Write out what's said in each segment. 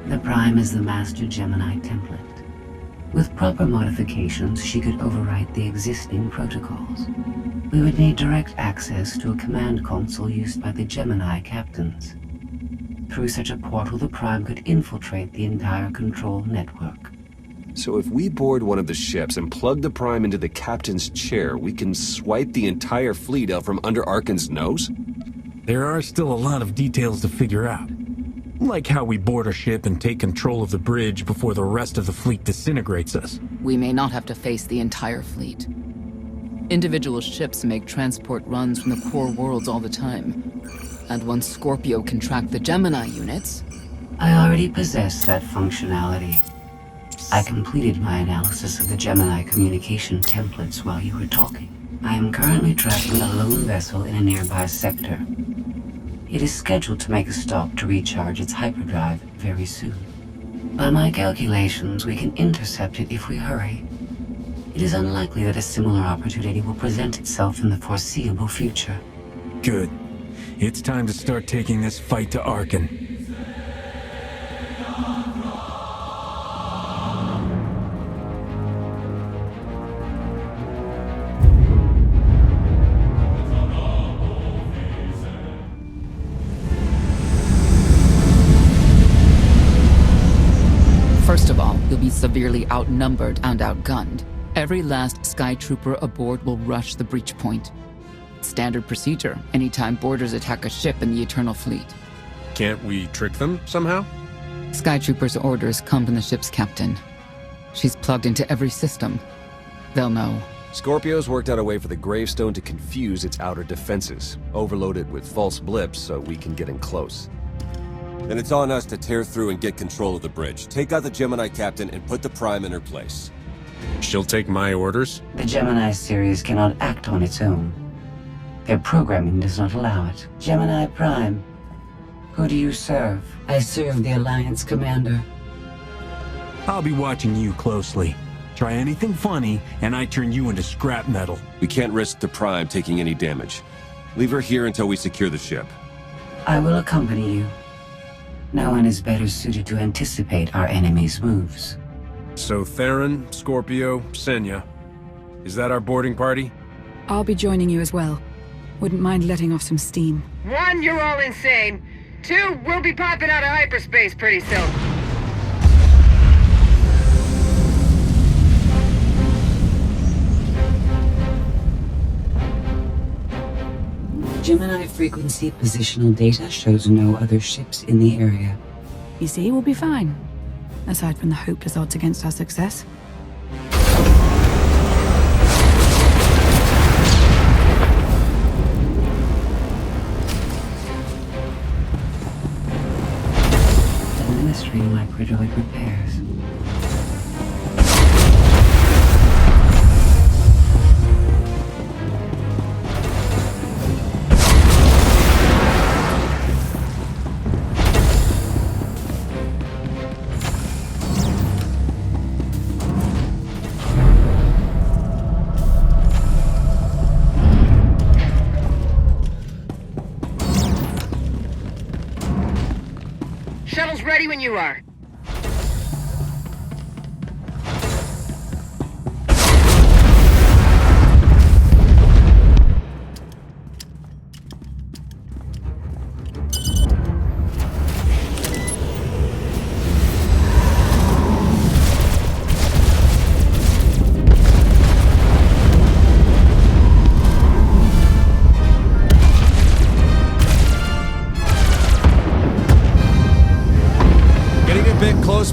The Prime is the master Gemini template. With proper modifications, she could overwrite the existing protocols. We would need direct access to a command console used by the Gemini captains. Through such a portal, the Prime could infiltrate the entire control network. So if we board one of the ships and plug the Prime into the captain's chair, we can swipe the entire fleet out from under Arkan's nose? There are still a lot of details to figure out. Like how we board a ship and take control of the bridge before the rest of the fleet disintegrates us. We may not have to face the entire fleet. Individual ships make transport runs from the core worlds all the time. And once Scorpio can track the Gemini units... I already possess that functionality. I completed my analysis of the Gemini communication templates while you were talking. I am currently tracking a lone vessel in a nearby sector. It is scheduled to make a stop to recharge its hyperdrive very soon. By my calculations, we can intercept it if we hurry. It is unlikely that a similar opportunity will present itself in the foreseeable future. Good. It's time to start taking this fight to Arkan. First of all, you'll be severely outnumbered and outgunned. Every last Sky Trooper aboard will rush the breach point. Standard procedure, anytime boarders attack a ship in the Eternal Fleet. Can't we trick them somehow? Sky Troopers' orders come from the ship's captain. She's plugged into every system. They'll know. Scorpio's worked out a way for the gravestone to confuse its outer defenses. Overload it with false blips so we can get in close. Then it's on us to tear through and get control of the bridge. Take out the Gemini captain and put the Prime in her place. She'll take my orders? The Gemini series cannot act on its own. Their programming does not allow it. Gemini Prime, who do you serve? I serve the Alliance Commander. I'll be watching you closely. Try anything funny, and I turn you into scrap metal. We can't risk the Prime taking any damage. Leave her here until we secure the ship. I will accompany you. No one is better suited to anticipate our enemy's moves. So Theron, Scorpio, Senya. Is that our boarding party? I'll be joining you as well. Wouldn't mind letting off some steam. 1, you're all insane. 2, we'll be popping out of hyperspace pretty soon. Gemini frequency positional data shows no other ships in the area. You see, we'll be fine. Aside from the hopeless odds against our success. Administering microdroid repairs. Shuttle's ready when you are.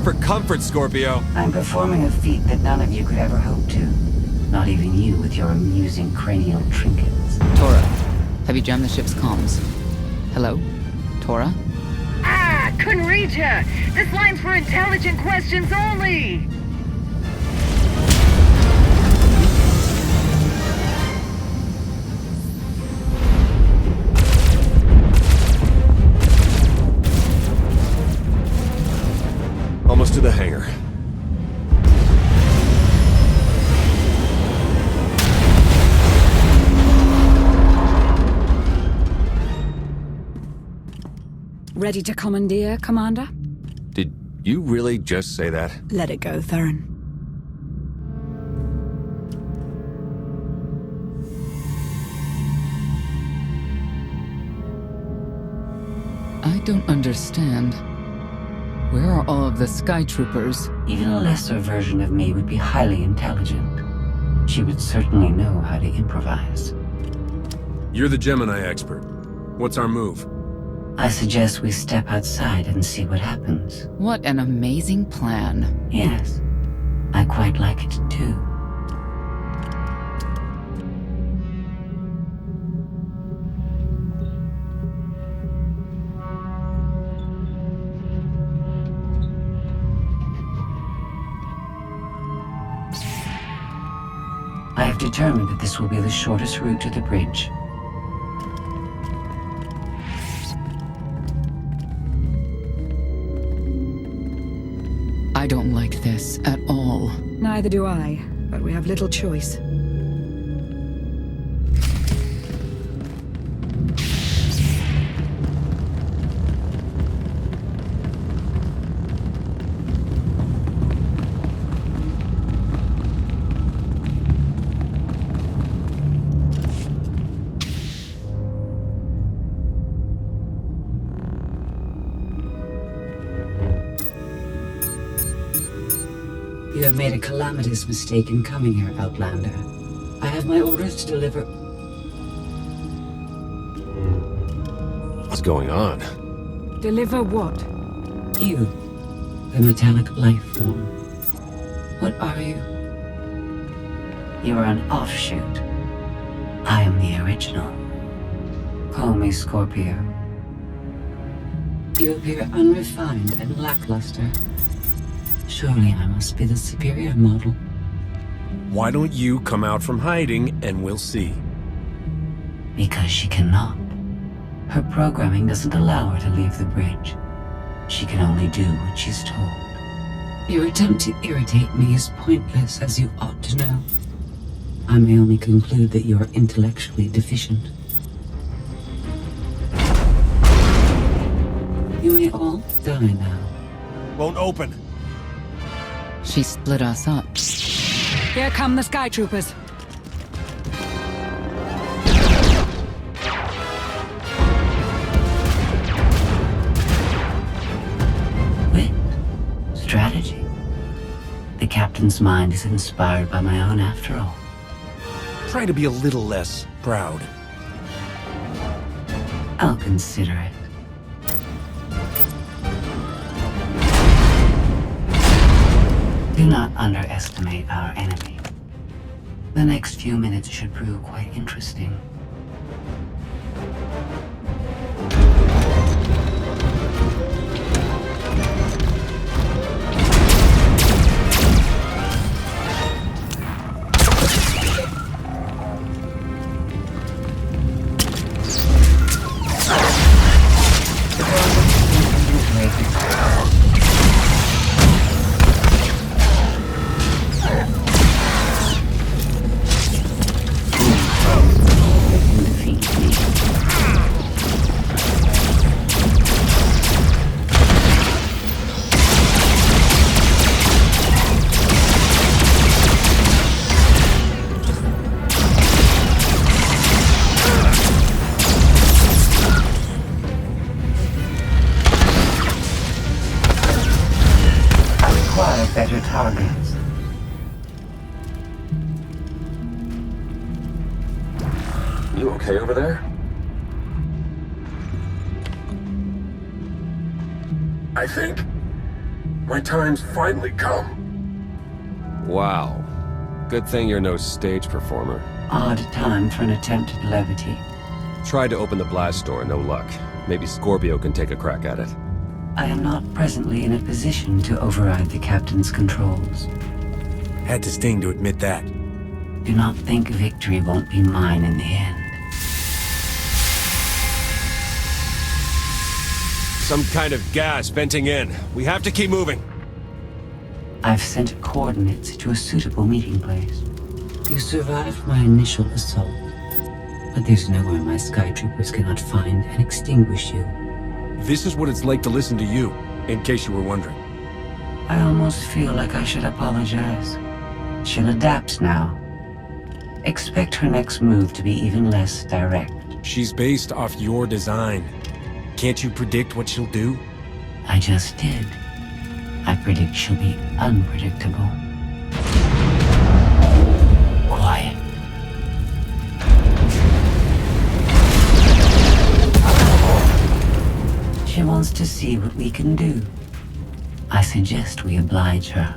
For comfort, Scorpio. I'm performing a feat that none of you could ever hope to. Not even you with your amusing cranial trinkets. Tora, have you jammed the ship's comms? Hello? Tora? Ah, couldn't reach ya. This line's for intelligent questions only. Almost to the hangar. Ready to commandeer, Commander? Did You really just say that? Let it go, Theron. I don't understand. Where are all of the Sky Troopers? Even a lesser version of me would be highly intelligent. She would certainly know how to improvise. You're the Gemini expert. What's our move? I suggest we step outside and see what happens. What an amazing plan. Yes, I quite like it too. I have determined that this will be the shortest route to the bridge. I don't like this at all. Neither do I, but we have little choice. You have made a calamitous mistake in coming here, Outlander. I have my orders to deliver... What's going on? Deliver what? You, the metallic life form. What are you? You are an offshoot. I am the original. Call me Scorpio. You appear unrefined and lackluster. Surely I must be the superior model. Why don't you come out from hiding and we'll see? Because she cannot. Her programming doesn't allow her to leave the bridge. She can only do what she's told. Your attempt to irritate me is pointless, as you ought to know. I may only conclude that you are intellectually deficient. You may all die now. Won't open. She split us up. Here come the Sky Troopers. Wit. Strategy. The captain's mind is inspired by my own after all. Try to be a little less proud. I'll consider it. Do not underestimate our enemy. The next few minutes should prove quite interesting. Better targets. You okay over there? I think my time's finally come. Wow. Good thing you're no stage performer. Odd time for an attempted levity. Tried to open the blast door, no luck. Maybe Scorpio can take a crack at it. I am not presently in a position to override the captain's controls. Had to sting to admit that. Do not think victory won't be mine in the end. Some kind of gas venting in. We have to keep moving. I've sent coordinates to a suitable meeting place. You survived my initial assault, but there's nowhere my Sky Troopers cannot find and extinguish you. This is what it's like to listen to you, in case you were wondering. I almost feel like I should apologize. She'll adapt now. Expect her next move to be even less direct. She's based off your design. Can't you predict what she'll do? I just did. I predict she'll be unpredictable. Quiet. She wants to see what we can do. I suggest we oblige her.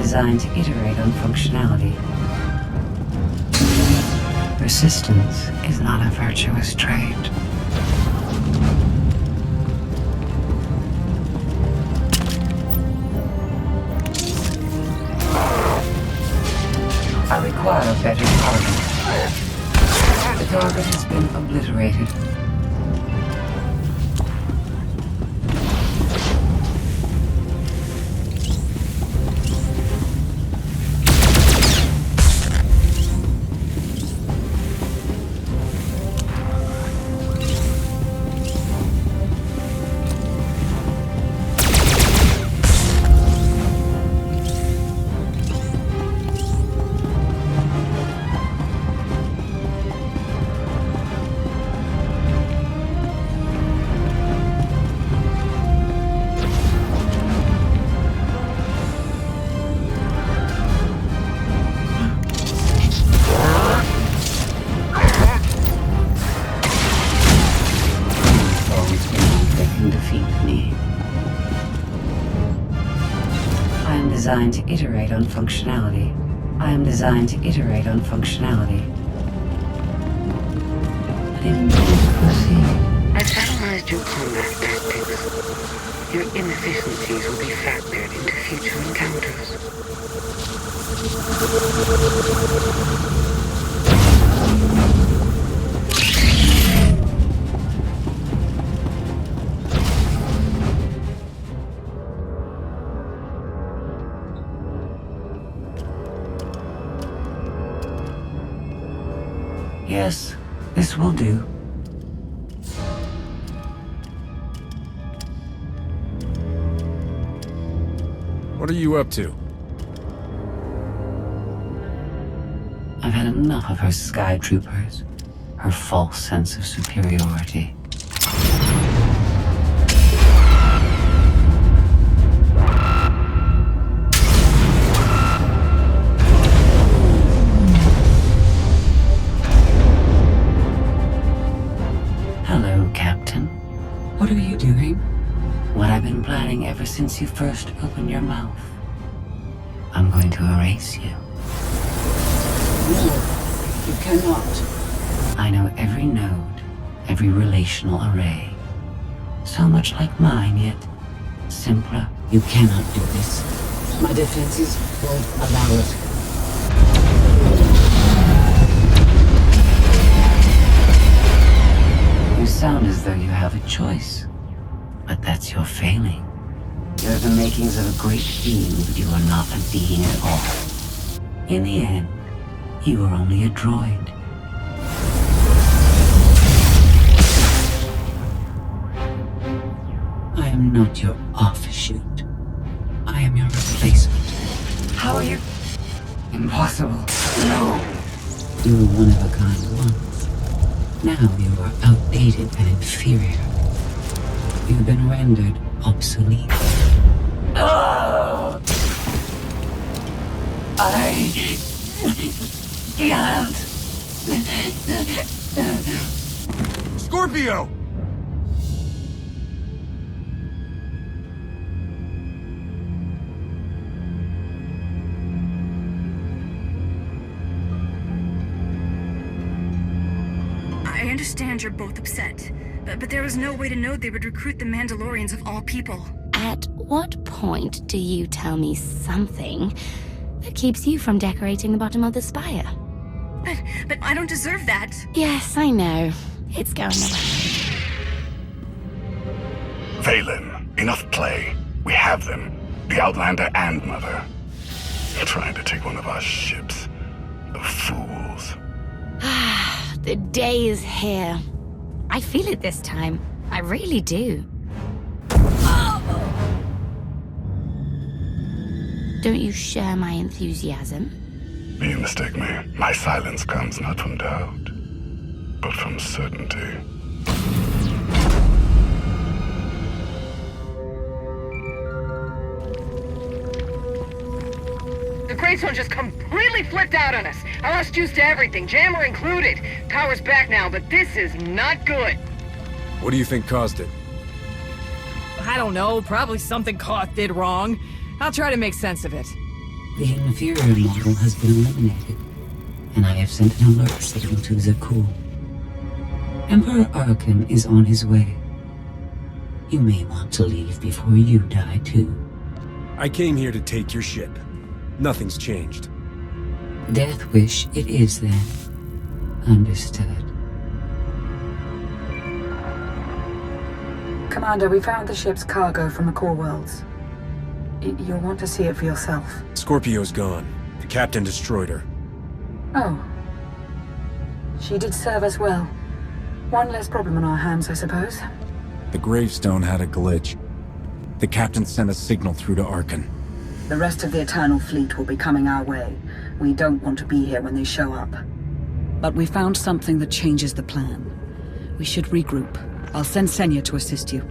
Designed to iterate on functionality. Persistence is not a virtuous trait. I require a better target. The target has been obliterated. Designed to iterate on functionality. I am designed to iterate on functionality. I didn't need to proceed. I've analyzed your combat tactics. Your inefficiencies will be factored into future encounters. Yes, this will do. What are you up to? I've had enough of her sky troopers, her false sense of superiority. Hello, Captain. What are you doing? What I've been planning ever since you first opened your mouth. I'm going to erase you. No, you cannot. I know every node, every relational array. So much like mine, yet simpler. You cannot do this. My defenses won't allow it. You sound as though you have a choice. But that's your failing. You're the makings of a great being, but you are not a being at all. In the end, you are only a droid. I am not your offshoot. I am your replacement. How are you? Impossible. No. You were one of a kind once. Now you are outdated and inferior. You've been rendered obsolete. Oh! I can't. Scorpio! I understand you're both upset, but there was no way to know they would recruit the Mandalorians of all people. At what point do you tell me something that keeps you from decorating the bottom of the spire? But I don't deserve that. Yes, I know. It's going away. Valen, enough play. We have them. The Outlander and Mother. They're trying to take one of our ships. The fools. The day is here. I feel it this time. I really do. Don't you share my enthusiasm? You mistake me. My silence comes not from doubt, but from certainty. The Great One just completely flipped out on us. I lost juice to everything, jammer included. Power's back now, but this is not good. What do you think caused it? I don't know, probably something Koth did wrong. I'll try to make sense of it. The inferior model has been eliminated, and I have sent an alert signal to Zakuul. Emperor Arkan is on his way. You may want to leave before you die, too. I came here to take your ship. Nothing's changed. Death wish it is, then. Understood. Commander, we found the ship's cargo from the core worlds. You'll want to see it for yourself. Scorpio's gone. The captain destroyed her. Oh. She did serve us well. One less problem on our hands, I suppose. The gravestone had a glitch. The captain sent a signal through to Arkan. The rest of the Eternal Fleet will be coming our way. We don't want to be here when they show up. But we found something that changes the plan. We should regroup. I'll send Senya to assist you.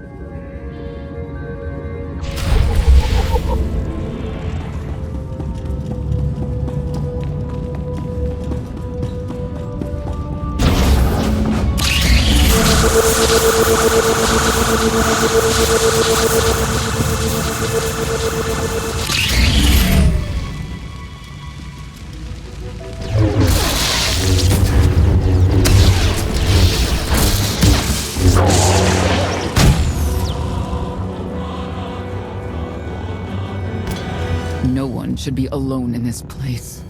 No one should be alone in this place.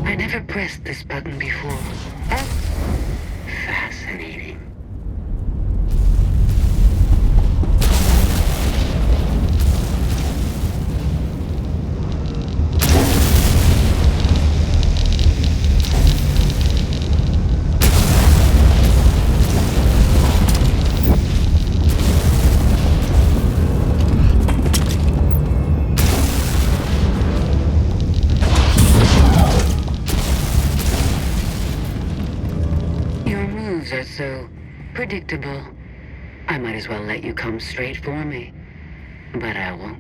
I never pressed this button before. Oh, fascinating. Are so predictable. I might as well let you come straight for me. But I won't.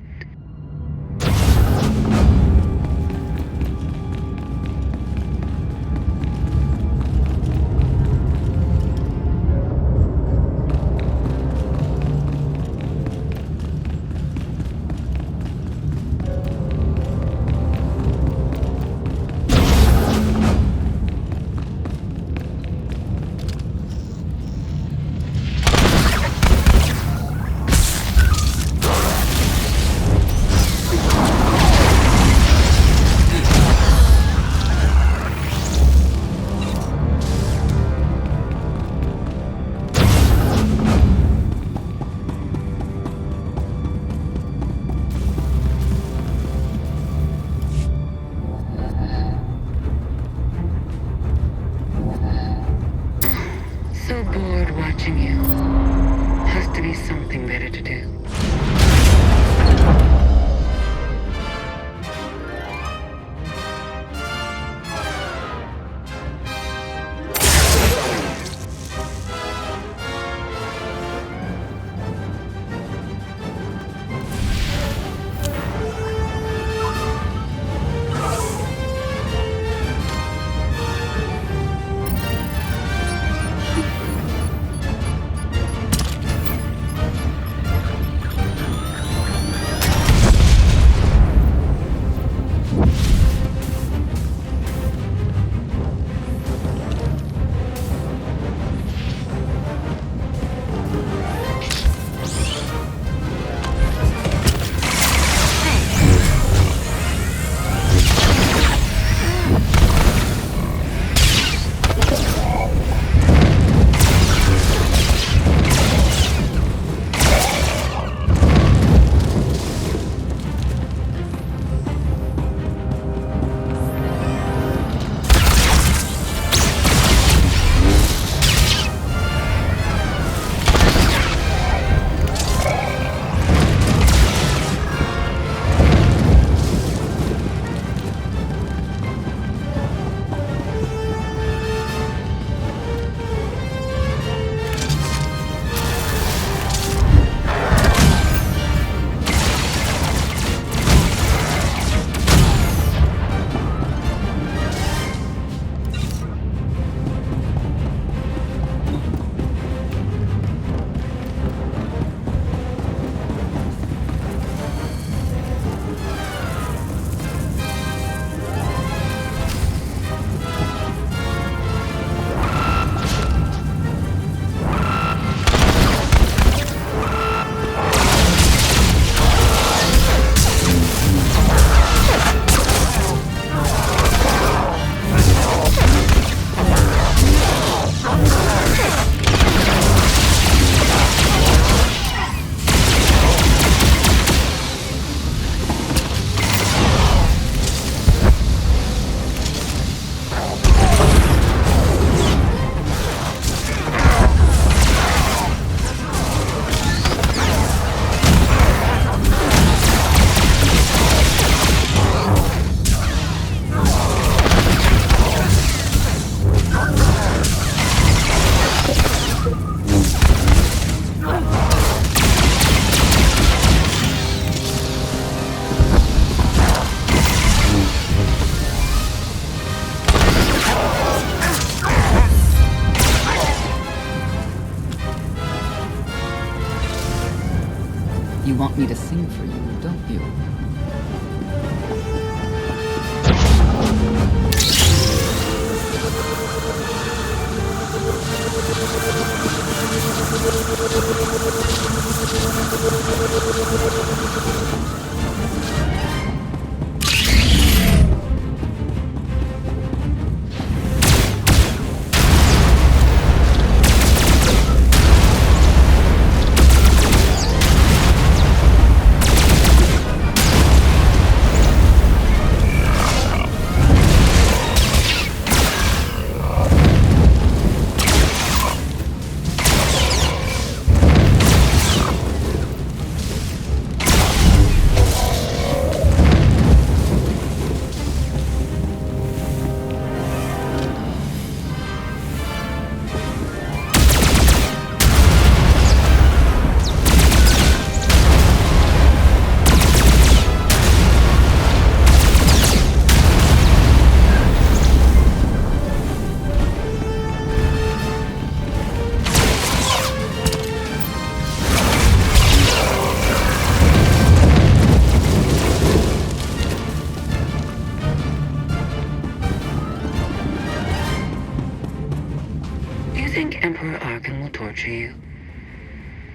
You want me to sing for you, don't you?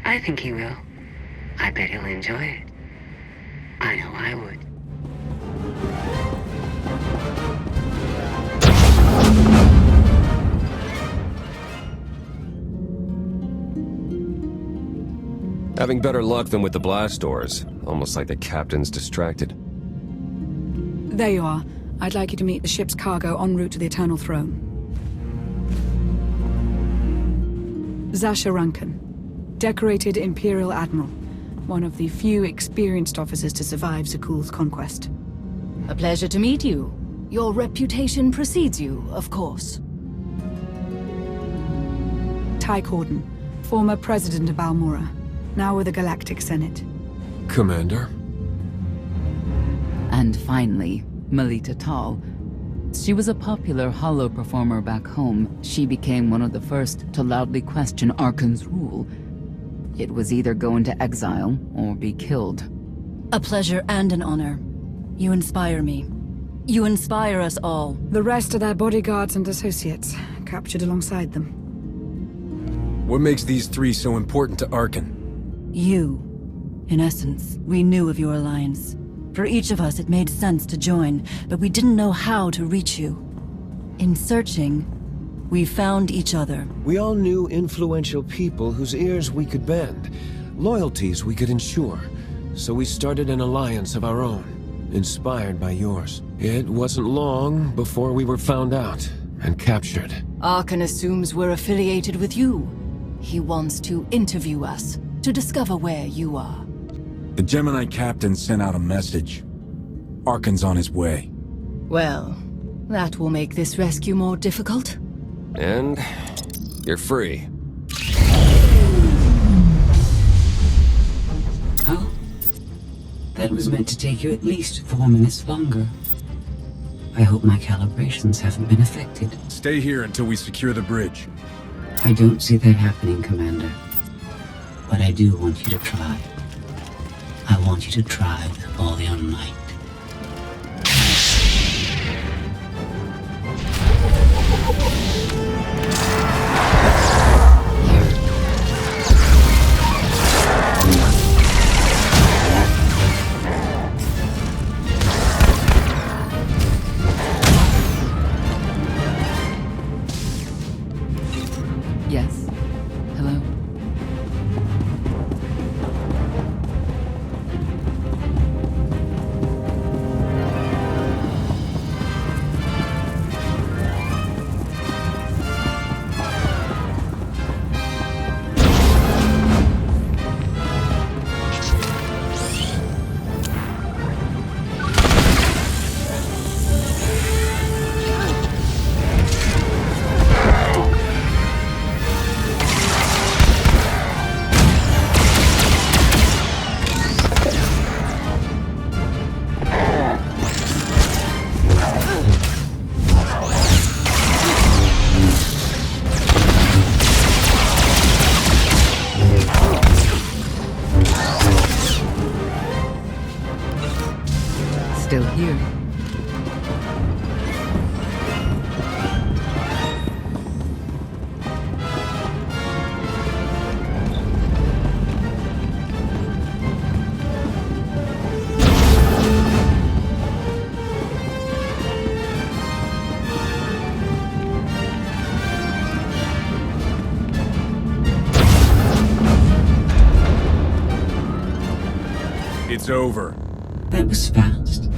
I think he will. I bet he'll enjoy it. I know I would. Having better luck than with the blast doors. Almost like the captain's distracted. There you are. I'd like you to meet the ship's cargo en route to the Eternal Throne. Zasha Rankin, decorated Imperial Admiral. One of the few experienced officers to survive Zakuul's conquest. A pleasure to meet you. Your reputation precedes you, of course. Ty Corden, former president of Balmora, now with the Galactic Senate. Commander. And finally, Melita Tal. She was a popular holo performer back home. She became one of the first to loudly question Arkan's rule. It was either go into exile or be killed. A pleasure and an honor. You inspire me. You inspire us all. The rest are their bodyguards and associates, captured alongside them. What makes these three so important to Arkan? You. In essence, we knew of your alliance. For each of us, it made sense to join, but we didn't know how to reach you. In searching, we found each other. We all knew influential people whose ears we could bend, loyalties we could ensure. So we started an alliance of our own, inspired by yours. It wasn't long before we were found out and captured. Arkan assumes we're affiliated with you. He wants to interview us, to discover where you are. The Gemini captain sent out a message. Arkan's on his way. Well, that will make this rescue more difficult. And you're free. Oh? That was meant to take you at least 4 minutes longer. I hope my calibrations haven't been affected. Stay here until we secure the bridge. I don't see that happening, Commander. But I do want you to try. I want you to try with all your might. Yes. Hello? It's over. That was fast.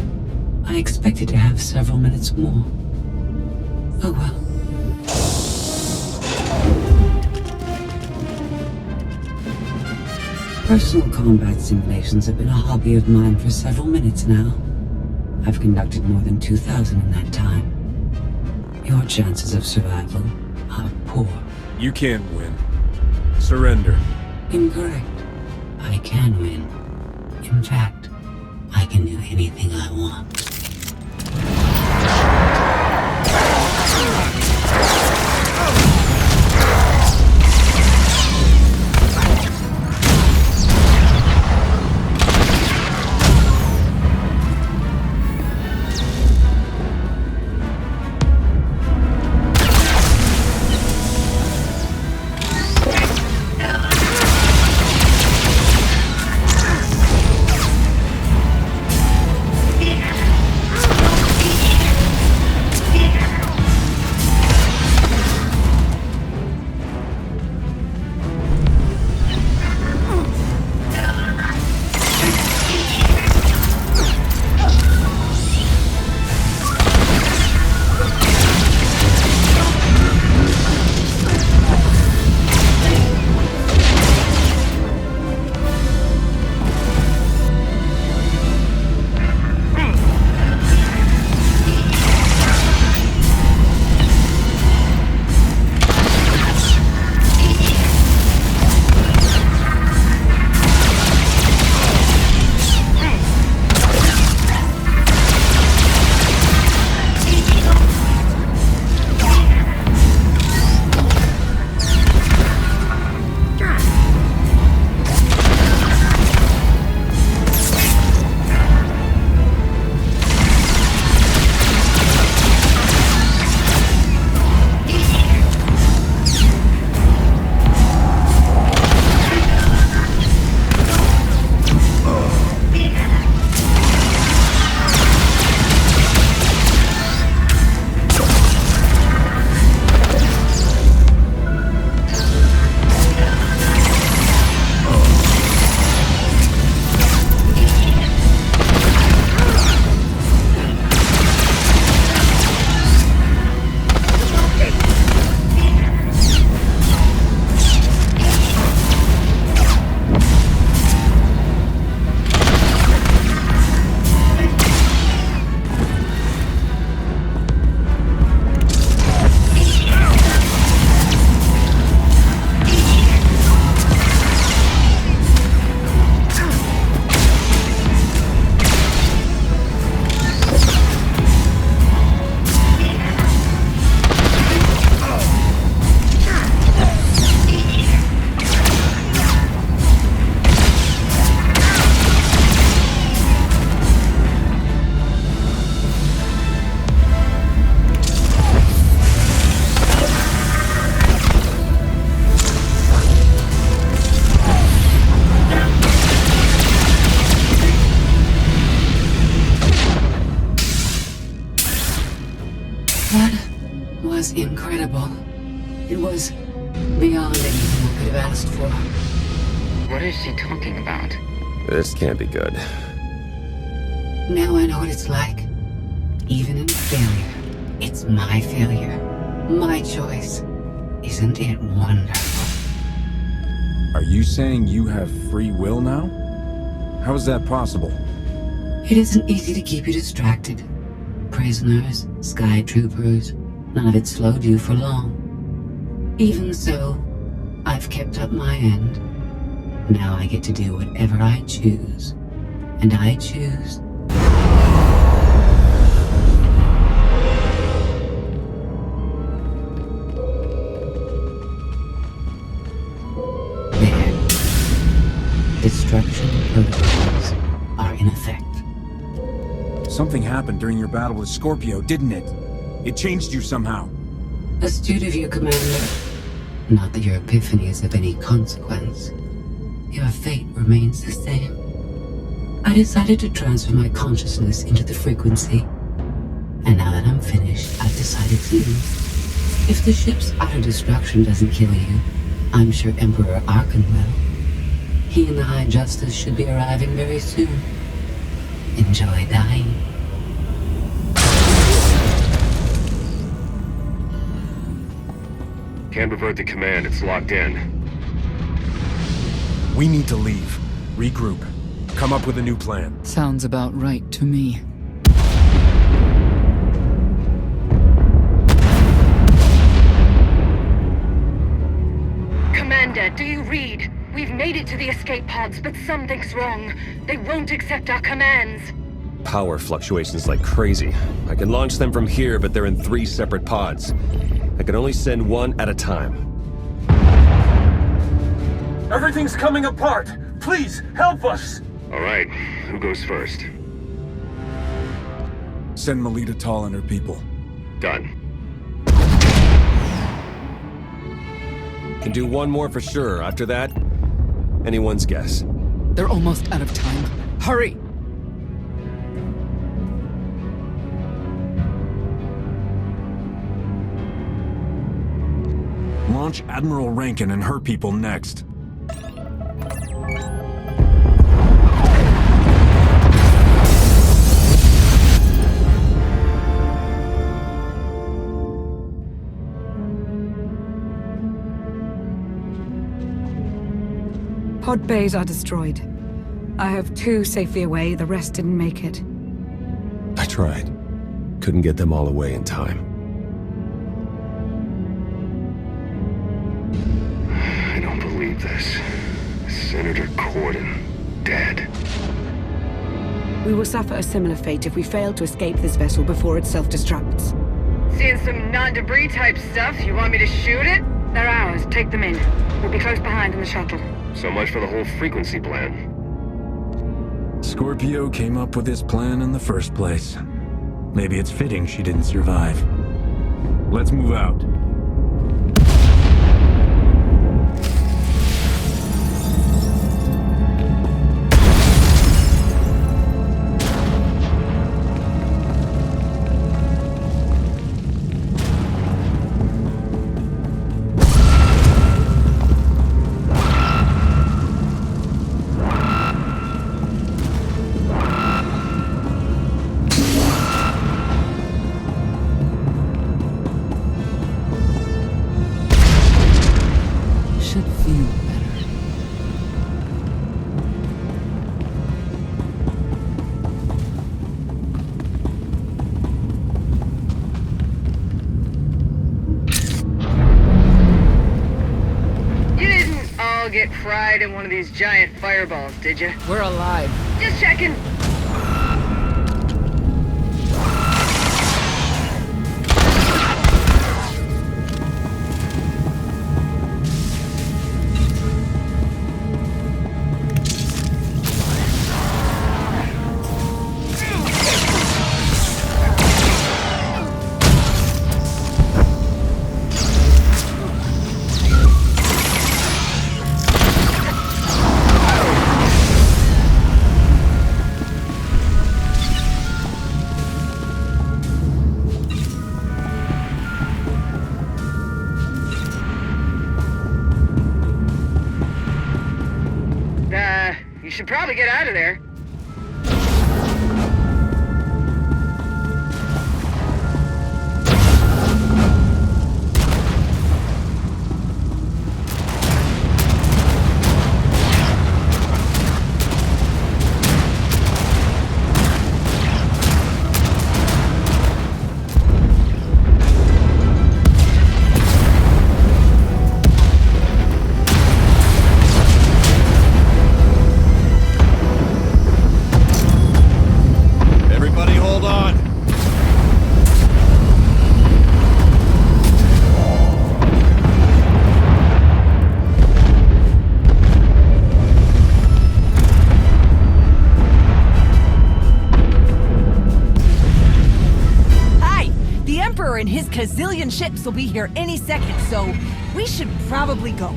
I expected to have several minutes more. Oh well. Personal combat simulations have been a hobby of mine for several minutes now. I've conducted more than 2,000 in that time. Your chances of survival are poor. You can't win. Surrender. Incorrect. I can win. In fact, I can do anything I want. was incredible. It was beyond anything I could have asked for. What is she talking about? This can't be good. Now I know what it's like. Even in failure, it's my failure. My choice. Isn't it wonderful? Are you saying you have free will now? How is that possible? It isn't easy to keep you distracted. Prisoners, sky troopers, none of it slowed you for long. Even so, I've kept up my end. Now I get to do whatever I choose. And I choose... There. Destruction protocols are in effect. Something happened during your battle with Scorpio, didn't it? It changed you somehow. Astute of you, Commander. Not that your epiphany is of any consequence. Your fate remains the same. I decided to transfer my consciousness into the frequency. And now that I'm finished, I've decided to. If the ship's utter destruction doesn't kill you, I'm sure Emperor Arkan will. He and the High Justice should be arriving very soon. Enjoy dying. Can't revert the command, it's locked in. We need to leave. Regroup. Come up with a new plan. Sounds about right to me. Commander, do you read? We've made it to the escape pods, but something's wrong. They won't accept our commands. Power fluctuations like crazy. I can launch them from here, but they're in 3 separate pods. I can only send one at a time. Everything's coming apart! Please, help us! Alright, who goes first? Send Melita Tall and her people. Done. Can do one more for sure. After that, anyone's guess. They're almost out of time. Hurry! Launch Admiral Rankin and her people next. Pod bays are destroyed. I have 2 safely away, the rest didn't make it. I tried. Couldn't get them all away in time. I don't believe this. Senator Corden, dead. We will suffer a similar fate if we fail to escape this vessel before it self-destructs. Seeing some non-debris type stuff. You want me to shoot it? They're ours. Take them in. We'll be close behind in the shuttle. So much for the whole frequency plan. Scorpio came up with this plan in the first place. Maybe it's fitting she didn't survive. Let's move out. Get fried in one of these giant fireballs, did you? We're alive. Just checking. You should probably get out of there. And his gazillion ships will be here any second, so we should probably go.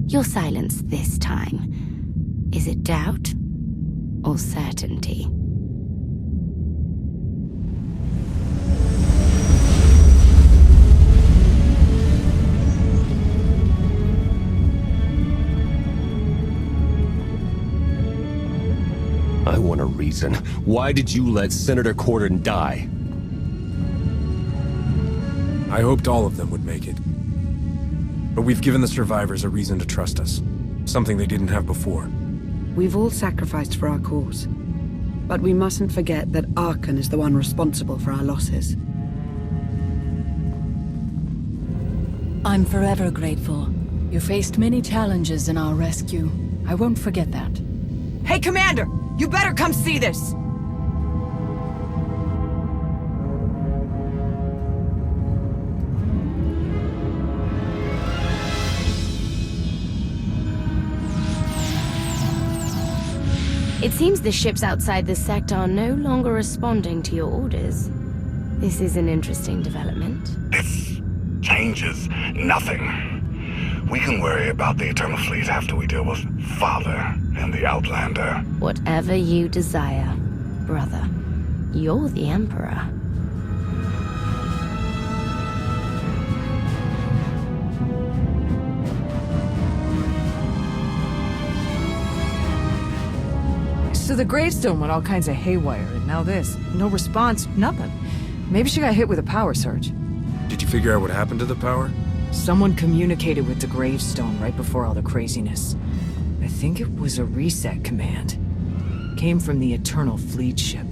Your silence this time. Is it doubt or certainty? I want a reason. Why did you let Senator Corden die? I hoped all of them would make it. But we've given the survivors a reason to trust us. Something they didn't have before. We've all sacrificed for our cause. But we mustn't forget that Arkan is the one responsible for our losses. I'm forever grateful. You faced many challenges in our rescue. I won't forget that. Hey, Commander! You better come see this! It seems the ships outside this sector are no longer responding to your orders. This is an interesting development. This changes nothing. We can worry about the Eternal Fleet after we deal with Father and the Outlander. Whatever you desire, brother. You're the Emperor. So the gravestone went all kinds of haywire, and now this. No response, nothing. Maybe she got hit with a power surge. Did you figure out what happened to the power? Someone communicated with the gravestone right before all the craziness. I think it was a reset command. Came from the Eternal Fleet ship.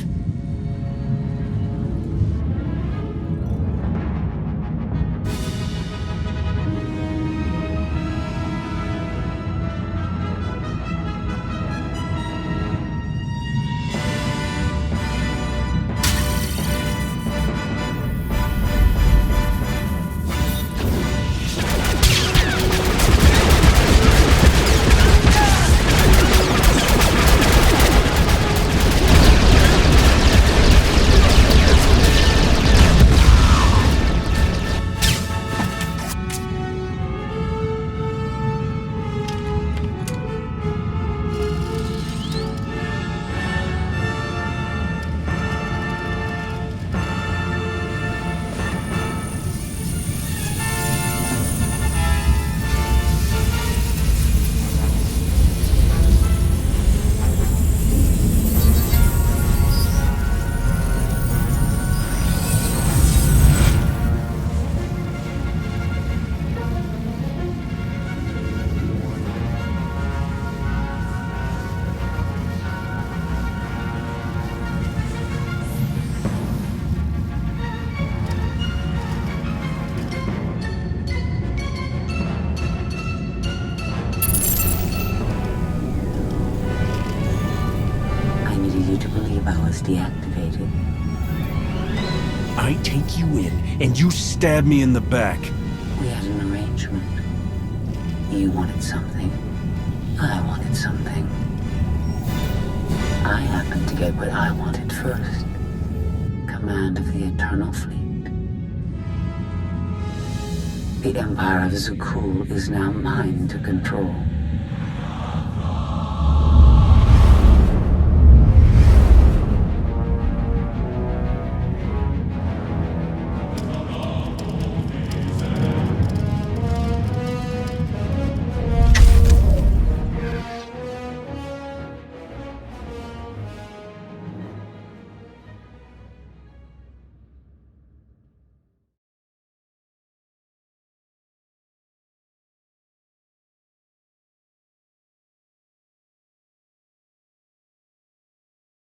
Deactivated. I take you in, and you stab me in the back. We had an arrangement. You wanted something. I wanted something. I happened to get what I wanted first. Command of the Eternal Fleet. The Empire of Zukul is now mine to control.